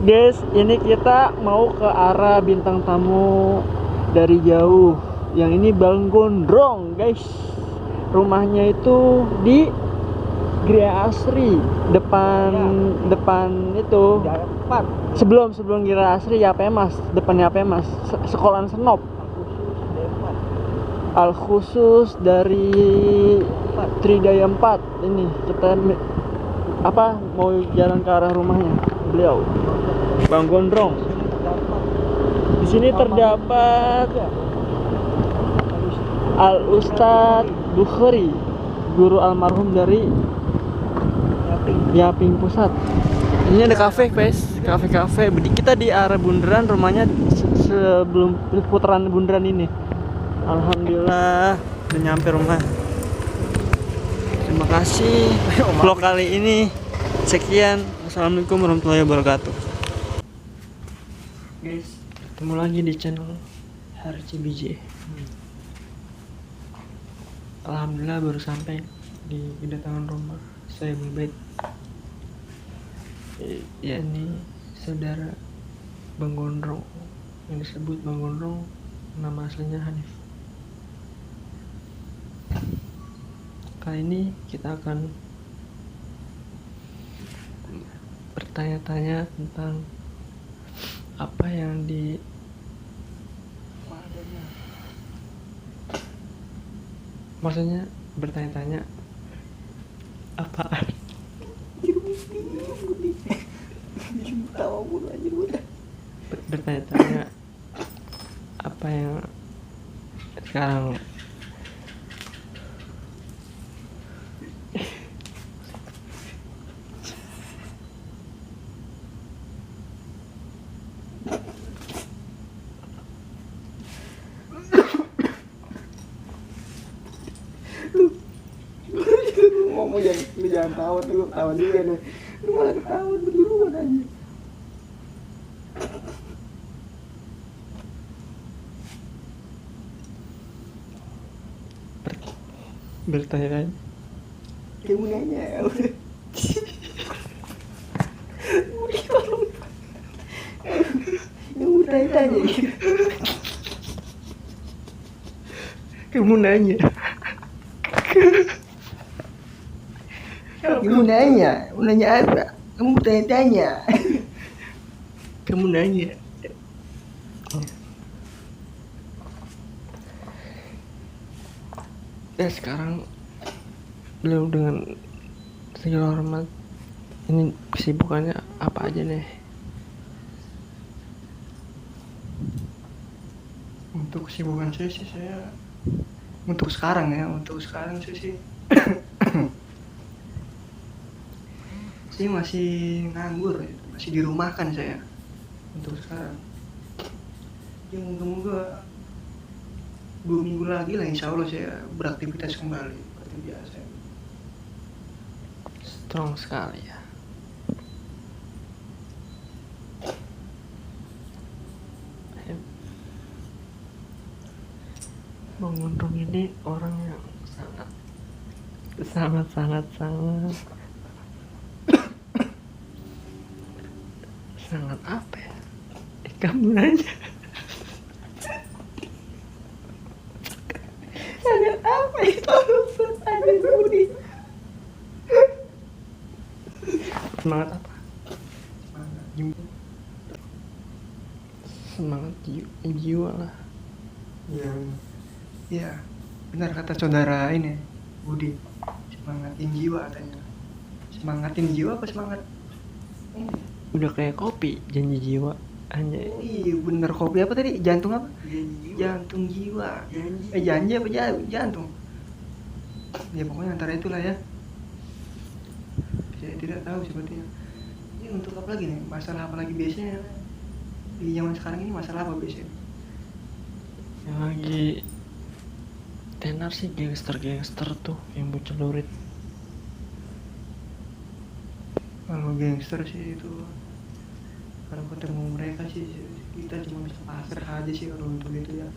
Guys, ini kita mau ke arah bintang tamu dari jauh. Yang ini Bang Gondrong, guys. Rumahnya itu di Gria Asri, depan itu. Sebelum Gria Asri ya Pemas, depannya Pemas. Sekolahan Senop. Al khusus dari Tridaya 4 ini kita mau jalan ke arah rumahnya beliau Bang Gondrong. Di sini terdapat Al Ustadz Bukhari, guru almarhum dari Yaping Pusat. Ini ada kafe, guys. Kafe. Kita di arah bundaran rumahnya sebelum putaran bundaran ini. Alhamdulillah udah nyampe rumah. Terima kasih. Vlog kali ini sekian. Assalamualaikum warahmatullahi wabarakatuh. Guys, ketemu lagi di channel HRCBJ. Alhamdulillah baru sampai di kedatangan rumah saya Bebet. Ya ini saudara Bang Gondrong yang disebut Bang Gondrong, nama aslinya Hanif. Kali ini kita akan bertanya-tanya tentang apa yang maksudnya bertanya-tanya apaan? Bertanya-tanya apa yang sekarang ngomong. Jangan tawa tuh, tawa juga nih. Lu malah ketawa berduluan aja. bertanya-tanya Kayak mau nanya udah. Yang mau tanya gitu. kamu nanya Kamu nanya apa? Kamu tanya. kamu nanya ya. Sekarang beliau dengan segala hormat, ini kesibukannya apa aja nih? Untuk kesibukan saya sih, untuk sekarang saya sih saya masih nganggur, masih dirumahkan saya untuk sekarang. Ya moga-moga 2 minggu lagi lah insya Allah saya beraktivitas kembali seperti biasa. Strong sekali ya. Bang Gondrong ini orang yang sangat apa ya? Kamu nanya Sangat apa itu? Ada Budi. semangat apa? Semangat jiwa lah. Ya, benar kata saudara ini Budi. Semangatin jiwa katanya. Semangatin jiwa apa semangat? Udah kayak kopi, janji jiwa. Anjay. Iya bener, kopi apa tadi? Jantung apa? Jantung jiwa. Janji apa jantung? Ya pokoknya antara itulah ya. Saya tidak tahu sepertinya. Ini untuk apa lagi nih? Masalah apa lagi biasanya? Di zaman sekarang ini masalah apa biasanya? Yang lagi tenar sih gangster tuh yang bucelurit. Kalau gangster sih itu, kalau ketemu mereka sih kita cuma bisa pasrah aja sih kalau untuk itu ya,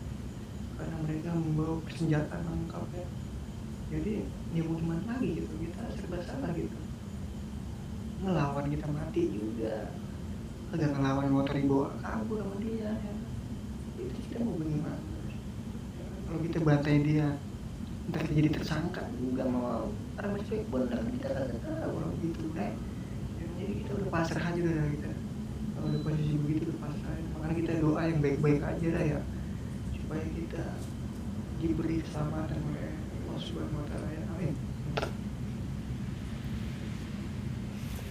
karena mereka membawa senjata lengkap ya. Jadi ya mau gimana lagi gitu, kita serba salah gitu. Ngelawan kita mati juga, kagak ngelawan motor dibawa kabur sama dia ya. Itu kita mau bagaimana? Kalau kita bantai dia, ntar kita jadi tersangka juga mau orang masih bener kita kagak tahu kalau gitu kan. Jadi kita udah pasrah aja udah kita. Kalau udah posisi begitu udah pasrah. Makanya kita doa yang baik-baik aja lah ya, supaya kita diberi keselamatan oleh Allah Subhanahu Wa Taala ya. Amin.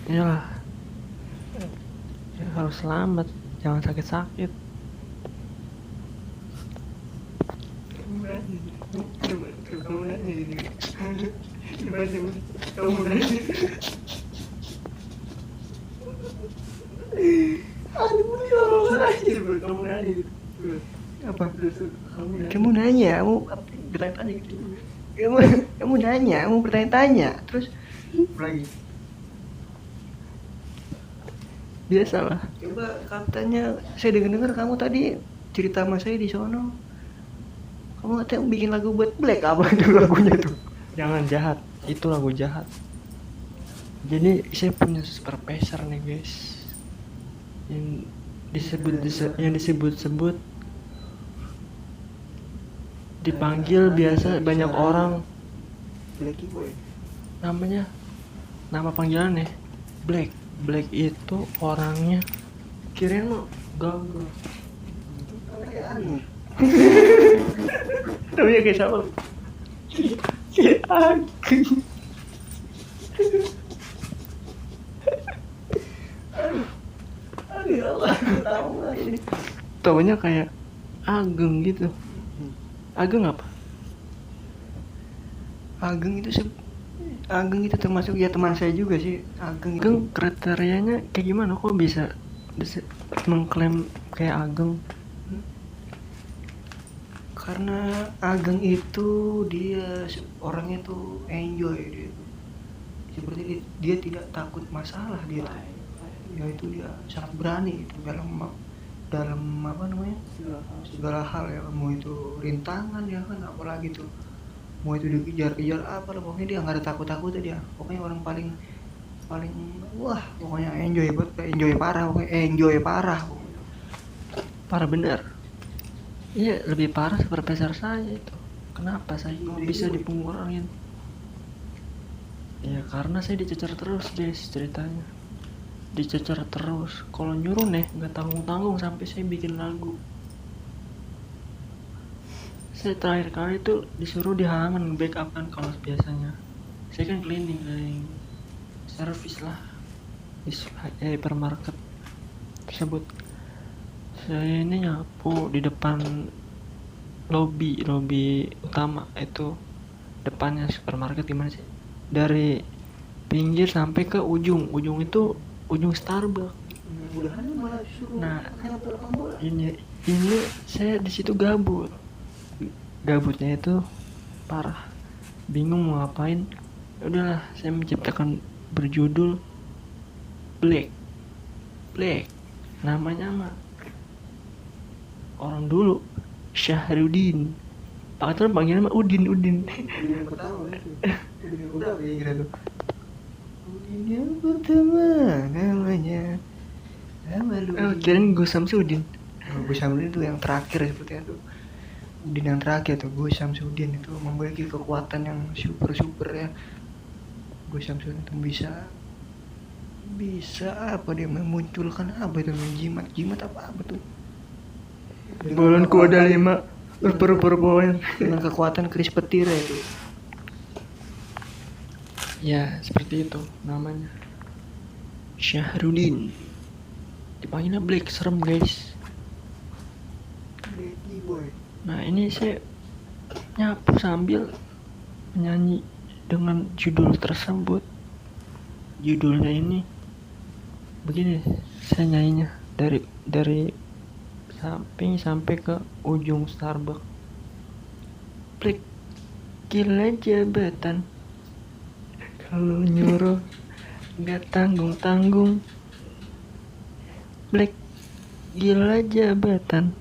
Iyalah, ya, harus selamat, jangan sakit-sakit. Kamu nanya ini. Kamu nanya. Aduh, kamu nanya. Apa? Kamu nanya, kamu bertanya gitu. Kamu nanya, kamu bertanya-tanya, terus lagi. Biasalah. Coba katanya saya dengar kamu tadi cerita sama saya di sono. Kamu katanya bikin lagu buat Black, apa itu lagunya tuh? Jangan jahat, itu lagu jahat. Jadi saya punya supervisor nih guys, yang disebut dipanggil biasa banyak orang Blacky Boy. namanya, nama panggilannya Black itu orangnya kirain mau ganggu. Namanya kayak siapa? Kayak Ageng. Aduh ya Allah, tahu nggak ini? Taunya kayak Ageng gitu. Ageng apa? Ageng itu termasuk ya teman saya juga sih. Ageng kriterianya kayak gimana? Kok bisa mengklaim kayak Ageng? Karena Ageng itu dia orangnya tuh enjoy dia. Seperti dia tidak takut masalah dia. Ya itu dia sangat berani itu dalam apa namanya? Segala hal ya, mau itu rintangan ya kan, apalagi tuh mau itu dikejar-kejar apa lah, pokoknya dia nggak ada takut-takutnya dia. Pokoknya orang paling wah, pokoknya enjoy parah. Parah bener. Iya, lebih parah supervisor saya itu. Kenapa saya kok bisa dipungurangin? Ya karena saya dicecer terus guys ceritanya. Dicecer terus. Kalau nyuruh nih nggak tanggung-tanggung sampai saya bikin lagu. Saya terakhir kali itu disuruh di halaman backup kan, kalau biasanya saya kan cleaning service lah di hypermarket tersebut. Saya ini nyapu di depan lobby utama, itu depannya supermarket. Gimana sih, dari pinggir sampai ke ujung itu ujung Starbucks. Nah ini saya di situ gabutnya itu parah, bingung mau ngapain. Udahlah, saya menciptakan berjudul Black. Namanya mah orang dulu Syahrudin, Pak Atul panggilnya mah Udin. Udin yang pertama itu. Udin yang udah kayak gitu tuh. Udin yang pertama namanya. Kirain Gus Samsudin. Gus Samsudin itu yang terakhir seperti itu. Udin yang terakhir tuh, Gus Samsudin itu memiliki kekuatan yang super ya. Gus Samsudin itu bisa apa dia memunculkan apa itu, jimat apa tuh. Bulanku ada 5 poin dengan kekuatan keris petir ya itu. Ya seperti itu namanya, Syahrudin. Dipanggilnya Black, serem guys. Blacky Boy. Nah ini saya nyapu sambil menyanyi dengan judul tersebut. Judulnya ini begini, saya nyanyinya dari samping sampai ke ujung Starbucks. Black, gila jabatan, kalau nyuruh nggak tanggung-tanggung. Black, gila jabatan,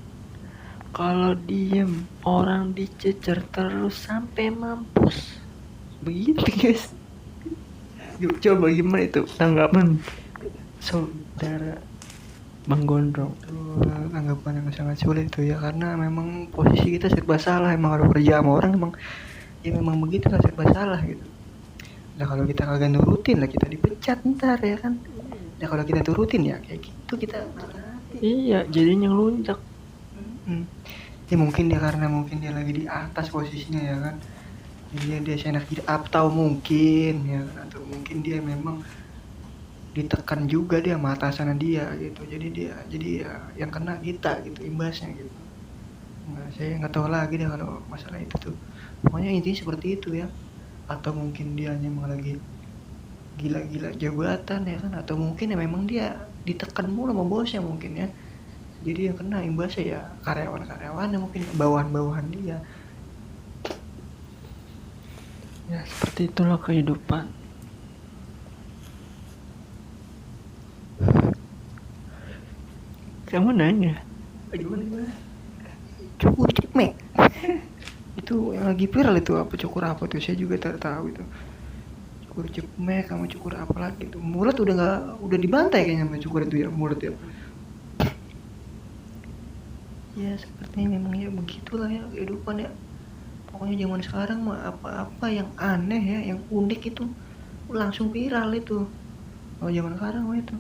kalau diem orang dicecer terus sampai mampus. Begitu guys. Coba gimana itu tanggapan saudara Bang Gondrong. Itu anggapan yang sangat sulit itu ya, karena memang posisi kita serba salah. Emang kalau kerja sama orang emang ya memang begitu lah, serba salah gitu. Nah kalau kita kagak nurutin lah kita dipecat ntar ya kan. Nah kalau kita turutin ya kayak gitu kita. Iya, jadinya ngelunjak. Ya mungkin dia karena mungkin dia lagi di atas posisinya ya kan. Jadi dia seenak jadi atau mungkin ya kan, atau mungkin dia memang ditekan juga dia sama atasan dia gitu. Jadi ya yang kena kita gitu, imbasnya gitu. Saya nggak tahu lagi deh kalau masalah itu tuh. Pokoknya intinya seperti itu ya. Atau mungkin dia memang lagi gila-gila jabatan ya kan, atau mungkin ya memang dia ditekan mulu sama bosnya mungkin ya. Jadi yang kena imbasnya ya karyawan-karyawannya, mungkin bawahan-bawahan dia. Ya seperti itulah kehidupan. Kamu nanya, Gimana? Cukur cipmek. Itu yang lagi viral itu apa, cukur apa tuh? Saya juga tak tahu itu. Cukur cipmek sama cukur apa lagi itu. Mulut udah dibantai kayaknya sama cukur itu ya, mulut ya. Ya sepertinya memang ya begitulah ya kehidupan ya. Pokoknya zaman sekarang mah apa-apa yang aneh ya, yang unik itu langsung viral itu. Kalau zaman sekarang mah itu.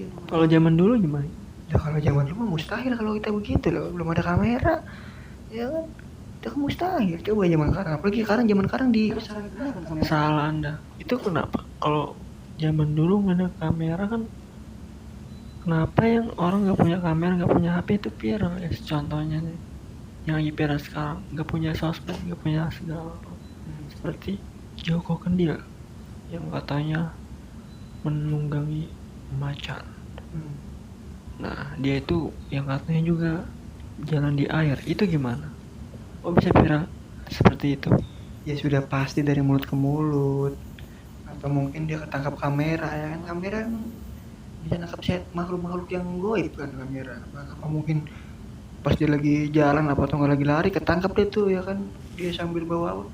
Ya, kalau zaman dulu gimana? ya kalau zaman dulu mah mustahil kalau kita begitu loh, belum ada kamera. Ya kan? Itu kan mustahil. Coba zaman sekarang, apalagi zaman sekarang di Salah Anda. Itu kenapa? Kalau zaman dulu nggak ada kamera kan, kenapa yang orang nggak punya kamera, nggak punya HP itu viral ya? Contohnya nih, yang lagi viral sekarang, nggak punya sosmed, nggak punya segala. Seperti Joko Kendil yang katanya menunggangi macan. Nah, dia itu yang katanya juga jalan di air. Itu gimana? Oh bisa viral seperti itu? ya sudah pasti dari mulut ke mulut, atau mungkin dia ketangkap kamera ya kan. Kamera kan bisa nangkap makhluk-makhluk yang goib kan kamera. Apa mungkin pas dia lagi jalan apa atau nggak lagi lari ketangkap dia tuh ya kan, dia sambil bawa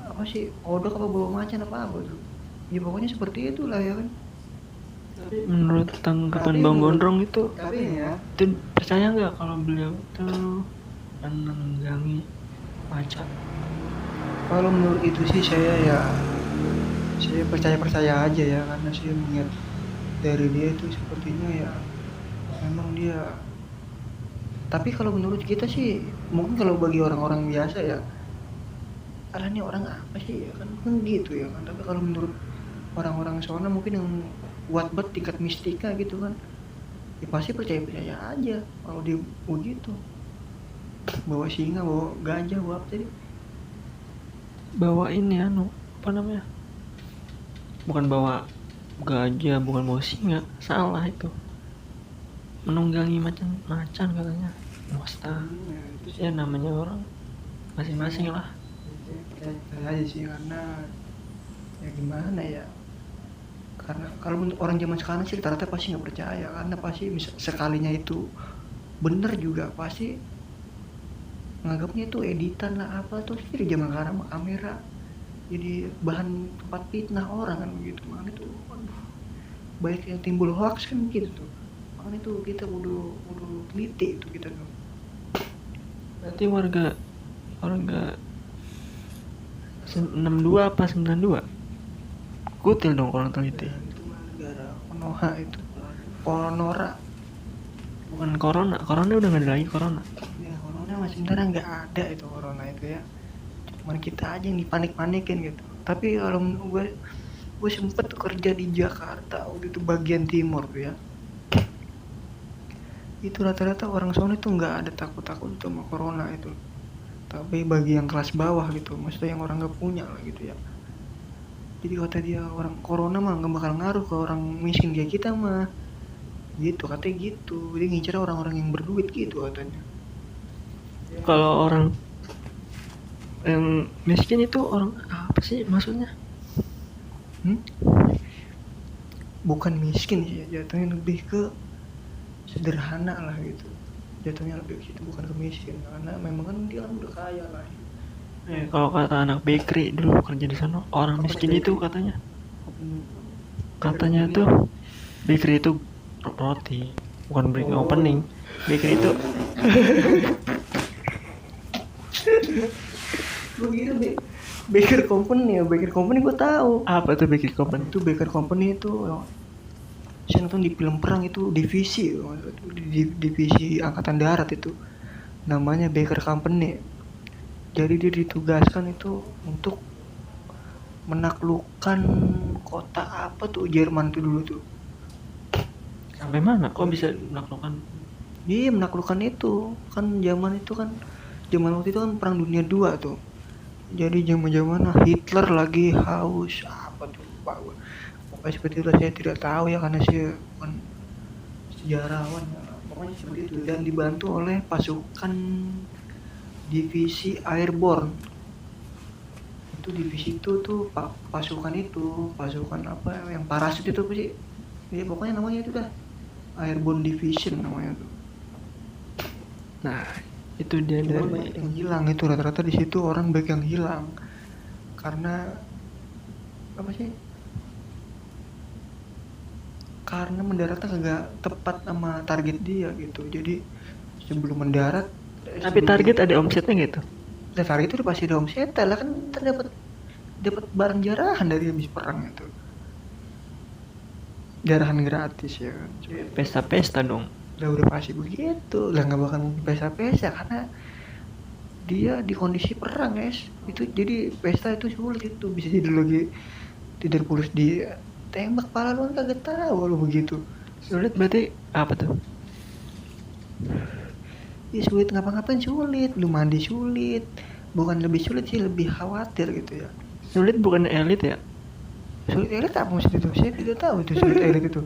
apa sih, kodok apa bawa macan apa tuh ya, pokoknya seperti itulah ya kan. Menurut tanggapan Bang Gondrong itu, Tapi ya itu percaya nggak kalau beliau itu menunggangi macan? kalau menurut itu sih saya percaya aja ya, karena saya melihat dari dia itu sepertinya ya memang dia. Tapi kalau menurut kita sih mungkin kalau bagi orang-orang biasa ya, alah ini orang apa sih ya kan, gitu ya kan. Tapi kalau menurut orang-orang sana mungkin yang kuat banget tingkat mistika gitu kan, ya pasti percaya aja kalau dia begitu, bawa singa, bawa gajah, bawa apa tadi. Bawa ini apa namanya? Bukan bawa gajah, bukan bawa singa, salah itu. Menunggangi macan katanya. Mustahil. Ya namanya orang masing-masing lah. Percaya aja sih, karena ya gimana ya, karena kalau untuk orang zaman sekarang sih rata-rata pasti nggak percaya, karena pasti sekalinya itu bener juga pasti nganggapnya itu editan lah apa tuh sih. Di zaman sekarang kamera jadi bahan tempat fitnah orang kan begitu. Makanya itu baik yang timbul hoax kan gitu tuh. Makanya itu kita kudu teliti itu kita tuh. Berarti warga 62 apa 92? Kutil dong orang teliti. Itu mah negara Konoha itu. Konora. Bukan corona udah nggak ada lagi corona. Ya corona masih sebenarnya nggak ada itu corona itu ya. Cuman kita aja yang dipanik-panikin gitu. Tapi kalau gue sempet tuh kerja di Jakarta waktu itu bagian timur tuh ya. Itu rata-rata orang sono itu nggak ada takut-takut sama corona itu. Tapi bagi yang kelas bawah gitu, maksudnya yang orang nggak punya lah gitu ya. Jadi kata dia orang corona mah nggak bakal ngaruh ke orang miskin kayak kita mah. Gitu katanya gitu. Dia ngincer orang-orang yang berduit gitu katanya. Kalau orang yang miskin itu orang apa sih maksudnya? Bukan miskin sih, jatuhnya lebih ke sederhana lah gitu. Jatuhnya lebih ke situ, bukan ke miskin, karena memang kan dia kan udah kaya lah. Kalau kata anak bakery dulu kerja di sana, orang miskin itu katanya tuh bakery itu roti, bukan break opening. Bakery itu Gue kira Baker Company ya, Baker Company gue tahu. apa tuh bakery company? Itu Baker Company itu saya nonton di film perang itu divisi, divisi angkatan darat itu. Namanya Baker Company. Jadi dia ditugaskan itu untuk menaklukkan kota apa tuh Jerman tuh dulu tuh. Sampai mana? Kok bisa melakukan? Dia menaklukkan itu kan zaman itu kan zaman waktu itu kan perang dunia 2 tuh. Jadi zaman Hitler lagi haus apa tuh Pak. Pokoknya seperti itu saya tidak tahu ya karena saya bukan sejarawan. Pokoknya seperti itu dan dibantu oleh pasukan divisi airborne. Itu divisi itu tuh pasukan apa yang parasut itu apa sih? Ya pokoknya namanya itu dah. Airborne Division namanya tuh. Nah, itu dia Cuman dari banyak yang hilang itu rata-rata di situ orang banyak yang hilang karena apa sih? Karena mendaratnya kagak tepat sama target dia gitu. Jadi sebelum mendarat tapi target ada omsetnya gitu. target itu udah pasti ada omsetnya lah kan dapat barang jarahan dari habis perang itu. Jarahan gratis ya kan. Pesta-pesta dong. Lah udah pasti begitu. Lah nggak bakal mungkin pesta-pesta karena dia di kondisi perang guys. Itu jadi pesta itu sulit itu bisa jadi lagi tidur pulas di tembak pala lu kan kagak tahu kalau begitu. Sulit berarti apa tuh? Ya sulit ngapa-ngapain sulit, lu mandi sulit. Bukan lebih sulit sih, lebih khawatir gitu ya. Sulit bukan elit ya? Sulit elit apa maksud itu? Saya tidak tahu itu sulit elit itu.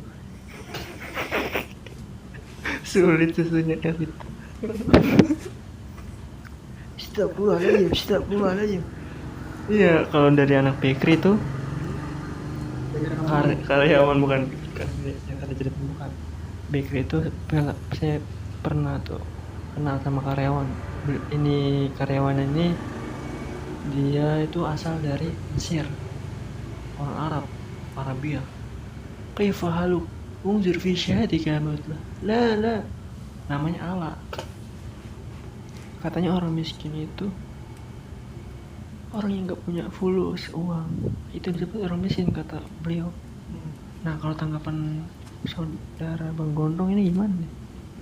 Sulit susunya elit. Astagfirullahaladzim. Iya, kalau dari anak bakery tuh karyawan bukan karya cerita bukan. Bakery itu saya pernah tuh kenal sama karyawan. Ini karyawan ini dia itu asal dari Mesir, orang Arab, Arabia. Kaifa haluk? Unzur fi syahadika la namanya Ala. Katanya orang miskin itu orang yang nggak punya fulus uang itu disebut orang miskin kata beliau. Nah kalau tanggapan saudara Bang Gondong ini gimana nih?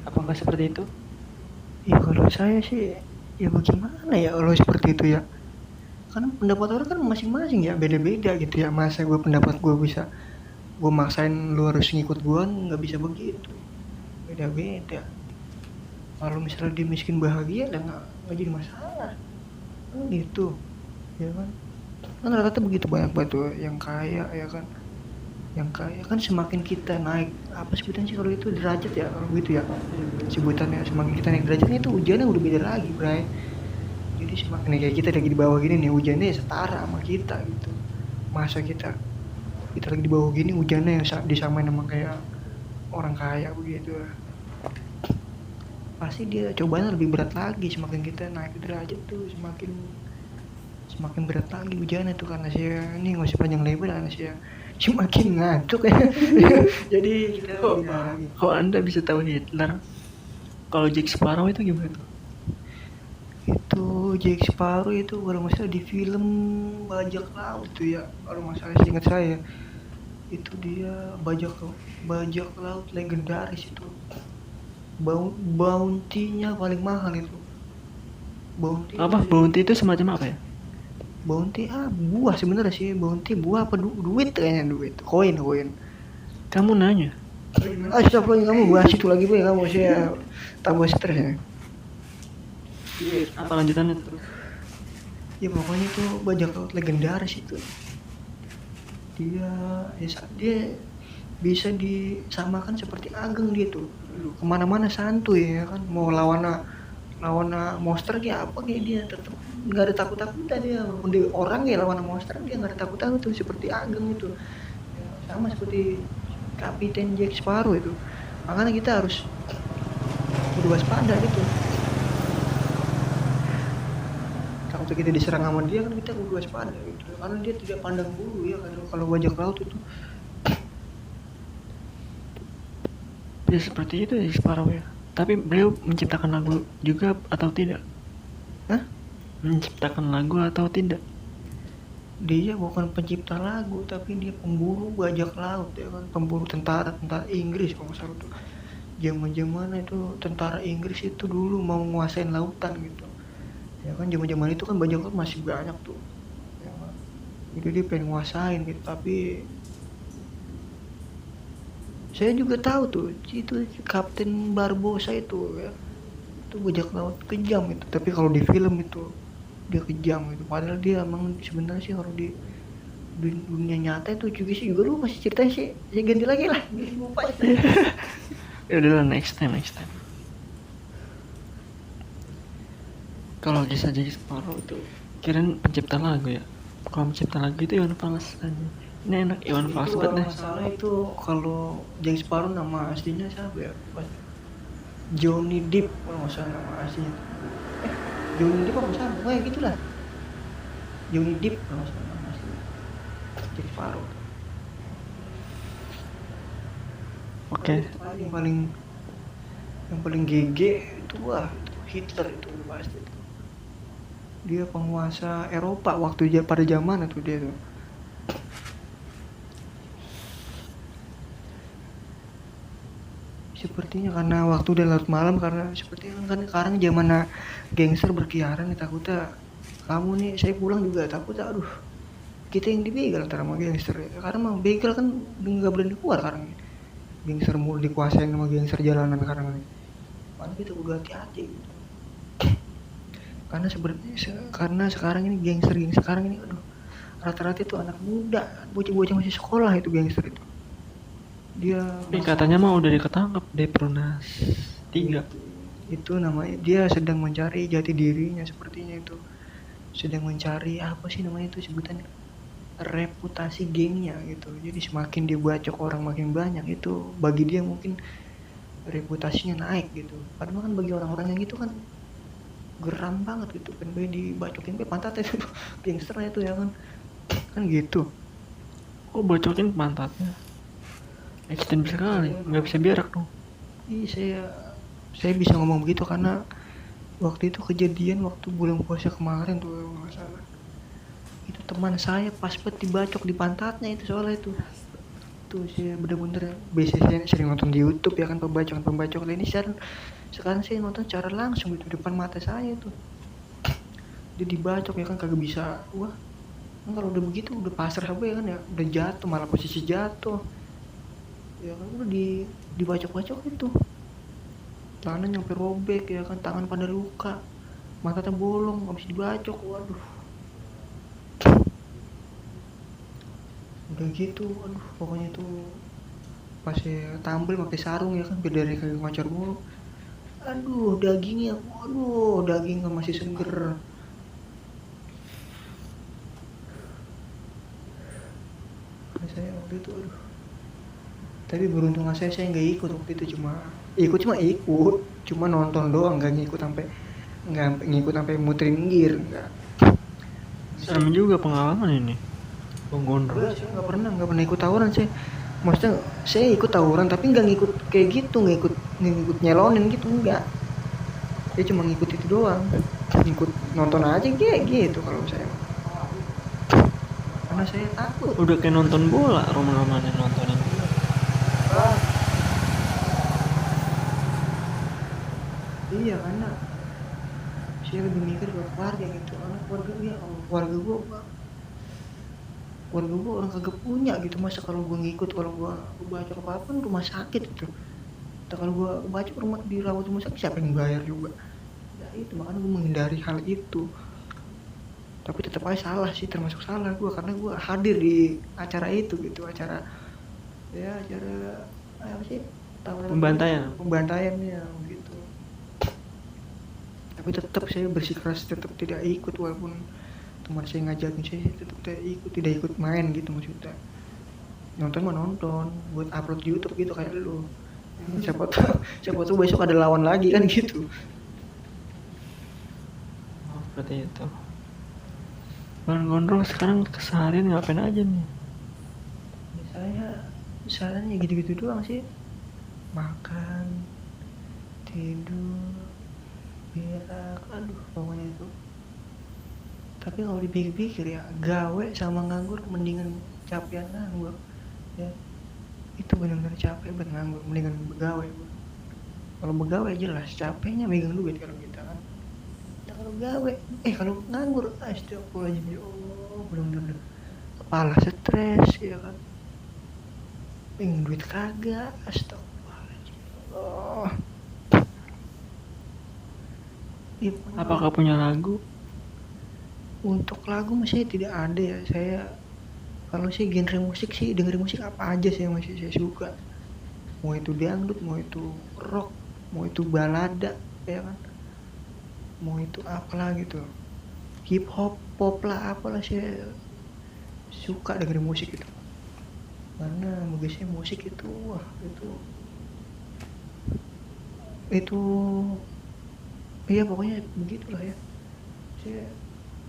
Apakah seperti itu? Ya kalau saya sih ya bagaimana ya kalau seperti itu ya. Karena pendapat orang kan masing-masing ya beda-beda gitu ya. Masa pendapat gue bisa gue maksain lu harus ngikut gue nggak bisa begitu. Beda-beda. Kalau misalnya dia miskin bahagia dan nggak jadi masalah kan gitu ya kan rata-rata begitu banyak batu yang kaya ya kan yang kaya kan semakin kita naik apa sebutannya sih kalau itu derajat ya kalau gitu ya sebutannya semakin kita naik derajatnya itu hujannya udah beda lagi Bray. Jadi semakin kayak kita lagi di bawah gini nih hujannya setara sama kita gitu. Masa kita lagi di bawah gini hujannya yang disamain sama kayak orang kaya begitu. Pasti dia cobanya lebih berat lagi semakin kita naik derajat tuh semakin berat lagi hujannya tuh karena saya ini nggak usah panjang lebar karena saya semakin ngantuk ya. Jadi kita kok Anda bisa tahu Hitler? Kalau Jack Sparrow itu gimana tuh? Itu Jack Sparrow itu kalau nggak salah di film Bajak Laut tuh ya kalau nggak salah ingat saya itu dia bajak laut legendaris itu. Bounty-nya paling mahal itu. Bounty itu semacam apa ya? Bounty buah sebenarnya sih. Bounty buah apa duit kayaknya duit. Koin. Kamu nanya. Astagfirullah kamu bahas itu lagi boy kamu saya tambah stres ya. Apa lanjutannya terus? Ya pokoknya itu bajak laut legendaris itu. Dia bisa disamakan seperti Ageng dia tuh. Kemana-mana santuy ya kan mau lawan monster kayak apa kayak dia tetap nggak ada takut-takutnya dia walaupun dia orang ya lawan monster dia nggak ada takut-takut tuh seperti Ageng itu ya, sama seperti Kapten Jack Sparrow itu makanya kita harus waspada gitu takut kita diserang sama dia kan kita kudu waspada gitu karena dia tidak pandang bulu ya kalau bajak laut itu Ya seperti itu ya Sparrow ya. Tapi beliau menciptakan lagu juga atau tidak? Hah? Menciptakan lagu atau tidak? Dia bukan pencipta lagu, tapi dia pemburu bajak laut ya kan, pemburu tentara Inggris kalau nggak salah tuh. Zaman itu tentara Inggris itu dulu mau nguasain lautan gitu. Ya kan zaman itu kan bajak laut masih banyak tuh. Ya kan? Jadi dia pengen nguasain gitu, tapi saya juga tahu tuh itu Kapten Barbosa itu ya. Itu bajak laut kejam itu, tapi kalau di film itu dia kejam gitu. Padahal dia emang sebenarnya sih kalau di dunia nyata itu juga sih juga lu masih ceritain sih, saya ganti lagi lah, lupa. Ya udah next time. Kalau Jack Sparrow itu kirain pencipta lagu ya. Kalau pencipta lagu itu Iwan Fals aja. Ini enak Iwan Fals Itu banget kalau deh. nggak salah itu kalau Jack Sparrow nama aslinya siapa ya? Johnny Depp kalau nggak salah nama aslinya. Johnny Depp apa nggak salah? Pokoknya gitulah. Johnny Depp kalau nggak salah nama aslinya. Jack Sparrow. Oke. Yang paling GG itu wah itu Hitler itu pasti. Dia penguasa Eropa waktu pada zaman itu dia tuh. Sepertinya karena waktu udah larut malam, karena sepertinya kan sekarang zaman gangster berkeliaran, takutnya kamu nih, saya pulang juga takutnya aduh kita yang dibegal antara sama gangster ya. Karena mah begal kan nggak berani keluar sekarang ini. Gangster mulu dikuasain sama gangster jalanan sekarang ini. Makanya kita udah hati-hati gitu. Karena karena sekarang ini gangster sekarang ini aduh rata-rata itu anak muda, bocah-bocah masih sekolah itu gangster itu. Dia katanya mah udah diketangkep Depronas 3. Itu namanya dia sedang mencari jati dirinya, sepertinya itu sedang mencari apa sih namanya itu sebutannya, reputasi gengnya gitu. Jadi semakin dia bacok orang makin banyak, itu bagi dia mungkin reputasinya naik gitu. Padahal kan bagi orang-orang yang gitu kan geram banget gitu kan, dibacokin pantatnya itu gangsternya itu ya kan gitu. Oh bacokin pantatnya, ekstrim sekali, nggak bisa berak dong. Iya saya bisa ngomong begitu karena waktu itu kejadian waktu bulan puasa kemarin tuh nggak salah. Itu teman saya pas banget dibacok di pantatnya itu soalnya itu. Tuh saya bener-bener biasanya sering nonton di YouTube ya kan pembacokan ini sekarang saya nonton secara langsung gitu depan mata saya tuh. Dia dibacok ya kan kagak bisa. Wah, kan kalau udah begitu udah pasrah ya kan ya, udah jatuh malah posisi jatuh. Ya kan udah dibacok-bacok itu. Tangan nyampe robek ya kan, tangan pada luka. Matanya bolong habis dibacok. Waduh. Udah gitu, aduh pokoknya tuh pas saya tampil pakai sarung ya kan biar dari kagak ngocor mulu. Aduh dagingnya, dagingnya masih seger. Saya waktu itu aduh. Tapi beruntung saya nggak ikut waktu itu, cuma nonton doang, nggak ngikut sampai muterin gear, nggak. Serem juga pengalaman ini. Bang Gondrong. Saya nggak pernah ikut tawuran sih. Maksudnya saya ikut tawuran tapi nggak ngikut kayak gitu, nggak ikut nyelonin gitu, enggak. Saya cuma ngikut itu doang, ngikut nonton aja kayak gitu kalau saya. Karena saya takut. Udah kayak nonton bola, roman-romanin nontonin. Iya karena saya lebih mikir ke keluarga gitu, anak keluarga gue orang kagak punya gitu, masa kalau gue ngikut, kalau gue baca apa-apa rumah sakit gitu. Kalau gue baca dirawat rumah sakit siapa yang bayar juga ya, itu makanya gue menghindari hal itu. Tapi tetap aja salah sih, termasuk salah gue karena gue hadir di acara itu gitu, acara apa sih, pembantaiannya gitu. Tapi tetap saya bersikeras tetap tidak ikut, walaupun teman saya ngajakin saya tetap tidak ikut main gitu. Maksudnya nonton mah nonton buat upload YouTube gitu kayak lu. Siapa tahu besok ada lawan lagi kan gitu. Oh, seperti itu. Bang Gondrong sekarang keseharian ngapain aja nih? Saya gitu-gitu doang sih. makan, tidur, berak, aduh pokoknya itu. Tapi kalau dipikir-pikir ya, gawe sama nganggur mendingan capean nganggur ya. Itu benar-benar capek banget nganggur, mendingan begawe. Kalau begawe jelas capeknya megang duit kalau kita kan. Nah, kalau gawe kalau nganggur astagfirullahaladzim, ya Allah, benar-benar kepala stres ya kan, duit kagak, astagfirullahaladzim, Allah. Apakah punya lagu? Untuk lagu masih tidak ada ya. Saya kalau sih genre musik sih dengerin musik apa aja sih yang masih saya suka. Mau itu dangdut, mau itu rock, mau itu balada ya kan, mau itu apalah gitu, hip hop, pop lah, apalah saya suka dengerin musik itu. Karena bagi saya musik itu wah itu iya pokoknya begitulah ya. Saya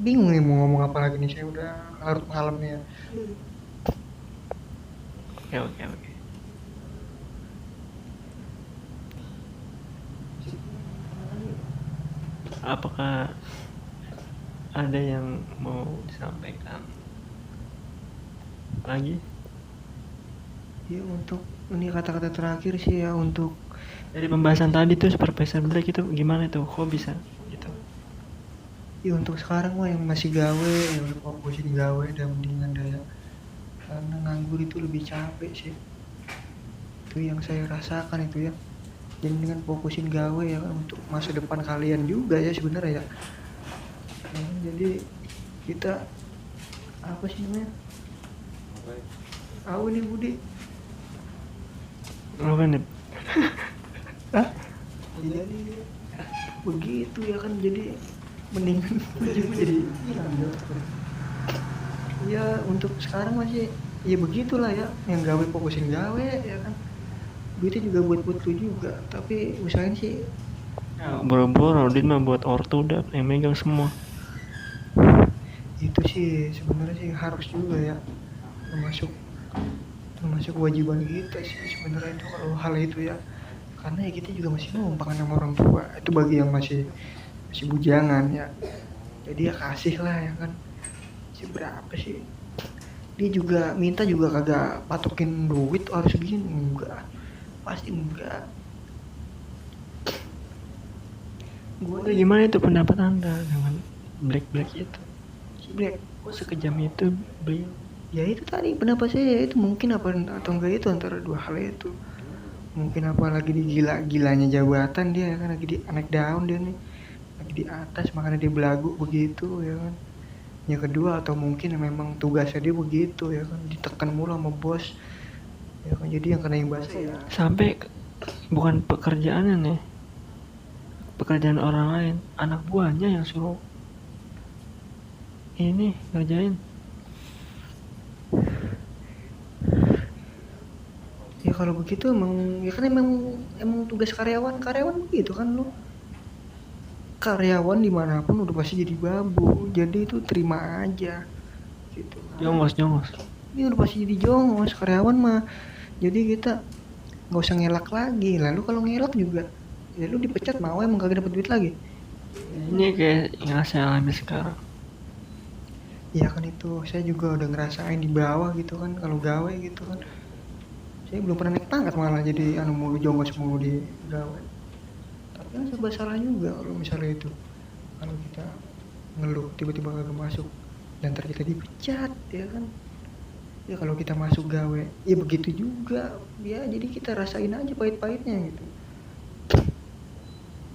bingung nih mau ngomong apa lagi nih, saya udah larut malam nih ya. Oke. Apakah ada yang mau disampaikan lagi? Ya untuk ini kata-kata terakhir sih ya, untuk Dari pembahasan tadi tuh Supervisor Black itu gimana tuh? Kok bisa gitu? ya untuk sekarang mah yang masih gawe yang udah fokusin gawe dan mendingan daya, karena nganggur itu lebih capek sih. Itu yang saya rasakan itu ya. Jadi dengan fokusin gawe ya kan, untuk masa depan kalian juga ya sebenarnya ya. Jadi kita apa sih namanya? Apa nih Budi? Apa nih? Hah? Jadi begitu ya kan, jadi mendingan jadi ya untuk sekarang masih ya begitulah ya, yang gawe fokusin gawe ya kan, duitnya juga buat lu juga, tapi usahain sih Boro-boro Din mah buat ortu udah yang megang semua. itu sih sebenarnya sih harus juga ya, termasuk kewajiban kita sih sebenarnya itu kalau hal itu ya, karena ya kita juga masih numpang sama orang tua itu bagi yang masih bujangan ya. Jadi ya kasih lah ya kan, sih berapa sih dia juga minta juga kagak patokin duit harus segini, enggak, pasti enggak. Gue gimana itu pendapat Anda dengan Black itu? Si Black Kok sekejam itu beliau? ya itu tadi pendapat saya, itu mungkin apa atau enggak, itu antara dua hal itu. Mungkin apa lagi di gilanya jabatan dia ya kan, lagi di naik daun dia nih, lagi di atas makanya dia belagu begitu ya kan. Yang kedua atau mungkin memang tugasnya dia begitu ya kan, ditekan mulu sama bos ya kan, jadi yang kena imbasnya ya Sampai bukan pekerjaannya nih, pekerjaan orang lain, anak buahnya yang suruh ini ngerjain. ya kalau begitu emang ya kan, emang tugas karyawan begitu kan, lu karyawan dimanapun udah pasti jadi babu, jadi itu terima aja gitu. Jongos. Ini udah pasti jadi jongos karyawan mah, jadi kita nggak usah ngelak lagi. Lalu kalau ngelak juga ya lu dipecat, mau emang kagak dapet duit lagi. Ini kayak yang saya alami sekarang. Ya kan itu saya juga udah ngerasain di bawah gitu kan, kalau gawe gitu kan, saya belum pernah naik pangkat malah jadi mulu jongos mulu di gawe. Tapi kan serba salah juga kalau misalnya itu, kalau kita ngeluh tiba-tiba kagak masuk dan ntar kita dipecat ya kan. Ya kalau kita masuk gawe ya begitu juga ya, jadi kita rasain aja pahit-pahitnya gitu.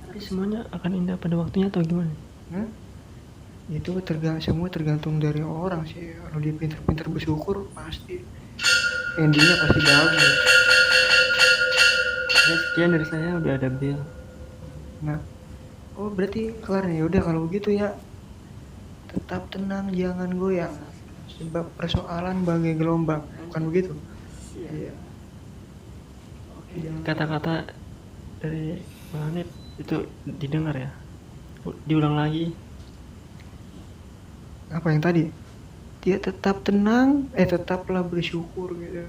Tapi semuanya akan indah pada waktunya atau gimana? Itu semua tergantung dari orang sih. Kalau dia pintar-pintar bersyukur pasti endingnya pasti bagus. Ya, sekian dari saya, udah ada bill. Nah, oh berarti kelar nih. Udah kalau begitu ya, tetap tenang, jangan goyang, sebab persoalan bagai gelombang, bukan begitu? Iya. Kata-kata dari Bang Hanif itu didengar ya? Diulang lagi. Apa yang tadi? Dia tetap tenang, tetaplah bersyukur gitu.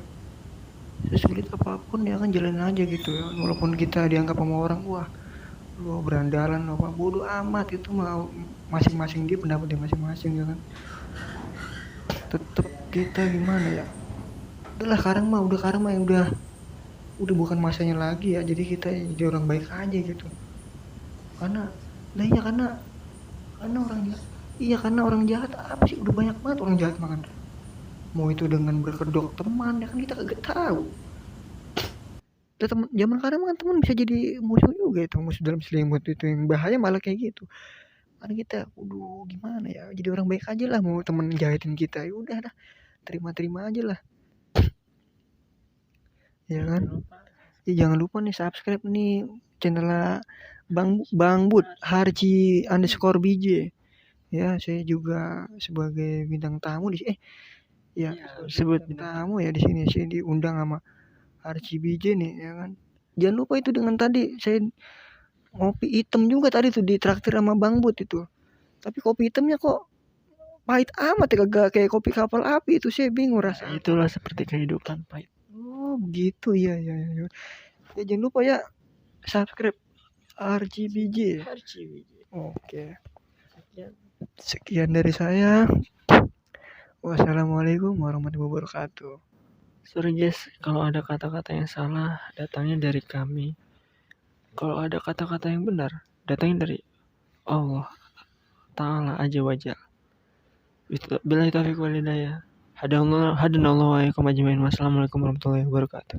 sesulit apapun ya kan jalan aja gitu ya, walaupun kita dianggap sama orang wah lu berandalan apa bodoh amat, itu mau masing-masing dia pendapat dia masing-masing ya kan. Tetep kita gimana ya, udahlah sekarang mah udah bukan masanya lagi ya, jadi kita jadi orang baik aja gitu. Karena lah iya karena orang jahat, iya karena orang jahat apa sih, udah banyak banget orang jahat makan, mau itu dengan berkedok teman ya kan kita kagak tahu. Dan temen zaman sekarang kan teman bisa jadi musuh juga, itu musuh dalam selimut, itu yang bahaya malah kayak gitu. Karena kita gimana ya, jadi orang baik aja lah, mau temen jahatin kita ya udah dah, terima-terima aja lah ya kan. Ya jangan lupa nih subscribe nih channel Bang Bud Harji underscore BJ ya. Saya juga sebagai bintang tamu di ya sebut tamu ya di sini, saya diundang sama Harji BJ nih ya kan. Jangan lupa itu dengan tadi saya ngopi hitam juga tadi tuh ditraktir sama Bang Bud itu, tapi kopi hitamnya kok pahit amat ya, kagak kayak kopi kapal api, itu saya bingung rasa. Itulah seperti kehidupan pahit. Oh begitu ya. Ya jangan lupa ya subscribe RGBJ. Oke. Sekian dari saya. Wassalamualaikum warahmatullahi wabarakatuh. Sorry guys, kalau ada kata-kata yang salah datangnya dari kami. Kalau ada kata-kata yang benar datangnya dari Allah Ta'ala aja wajah. Billahi taufiq wal hidayah. Hadanallahu wa iyyakum ajmain. Wassalamualaikum warahmatullahi wabarakatuh.